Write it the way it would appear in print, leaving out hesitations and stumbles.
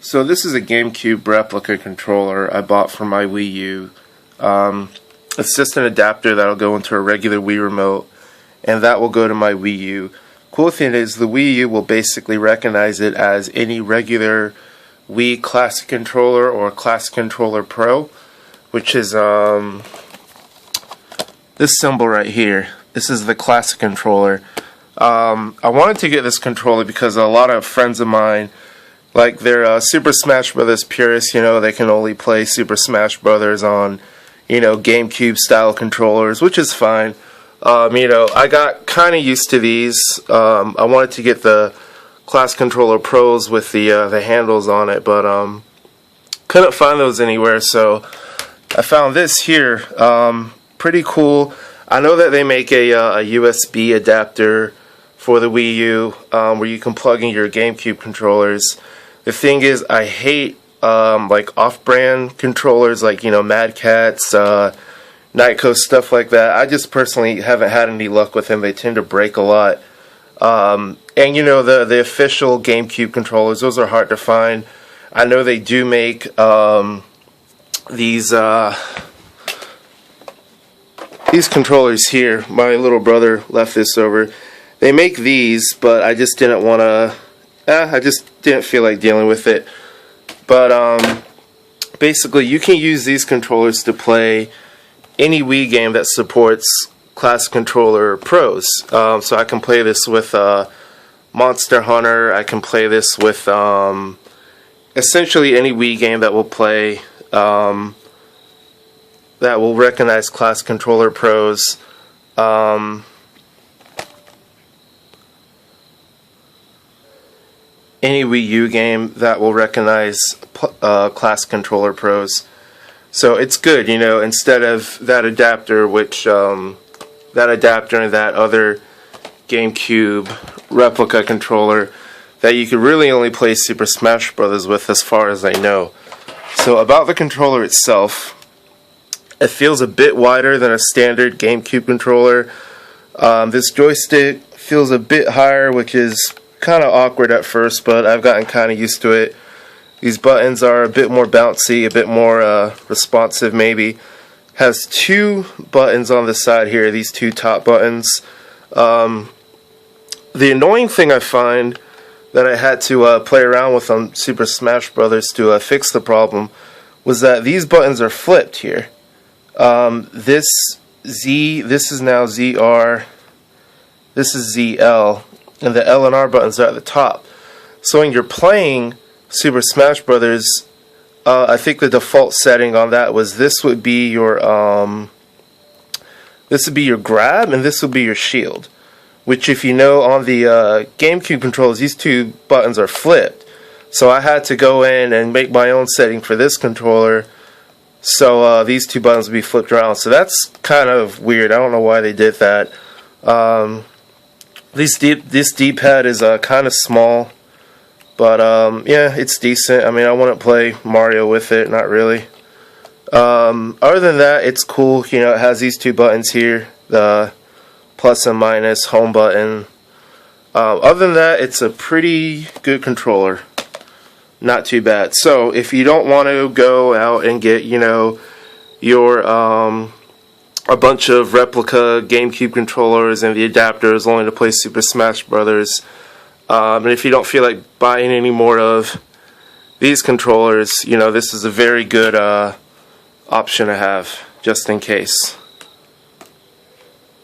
So this is a Gamecube replica controller I bought for my Wii U. It's just an adapter that'll go into a regular Wii remote, and that will go to my Wii U. Cool thing is the Wii U will basically recognize it as any regular Wii Classic Controller or Classic Controller Pro, which is this symbol right here. This is the Classic Controller. I wanted to get this controller because a lot of friends of mine, like they're Super Smash Brothers purists, they can only play Super Smash Brothers on, GameCube style controllers, which is fine. I got kind of used to these. I wanted to get the Classic Controller Pros with the handles on it, but couldn't find those anywhere, so I found this here. Pretty cool. I know that they make a USB adapter for the Wii U where you can plug in your GameCube controllers. The thing is, I hate like off-brand controllers like Mad Catz, Nightco, stuff like that. I just personally haven't had any luck with them. They tend to break a lot. And the official GameCube controllers, those are hard to find. I know they do make these controllers here. My little brother left this over. They make these, but I just didn't want to. I just didn't feel like dealing with it. But basically, you can use these controllers to play any Wii game that supports Classic Controller Pros. So I can play this with Monster Hunter. I can play this with essentially any Wii game that will play that will recognize Classic Controller Pros. Any Wii U game that will recognize Classic Controller Pros. So it's good, instead of that adapter, which that adapter and that other GameCube replica controller that you could really only play Super Smash Brothers with, as far as I know. So about the controller itself, it feels a bit wider than a standard GameCube controller. This joystick feels a bit higher, which is kind of awkward at first, but I've gotten kind of used to it. These buttons are a bit more bouncy, a bit more responsive maybe. Has two buttons on the side here, these two top buttons. The annoying thing I find that I had to play around with on Super Smash Brothers to fix the problem was that these buttons are flipped here. This is now ZR, this is ZL, and the L and R buttons are at the top. So when you're playing Super Smash Brothers, I think the default setting on that was this would be your grab and this would be your shield. Which, if you know, on the GameCube controllers, these two buttons are flipped. So I had to go in and make my own setting for this controller, so these two buttons would be flipped around. So that's kind of weird. I don't know why they did that. This D-pad is kind of small, but yeah, it's decent. I mean, I wouldn't play Mario with it, not really. Other than that, it's cool. It has these two buttons here, the plus and minus, home button. Other than that, it's a pretty good controller. Not too bad. So if you don't want to go out and get, your a bunch of replica GameCube controllers and the adapters only to play Super Smash Brothers, and if you don't feel like buying any more of these controllers, this is a very good option to have, just in case.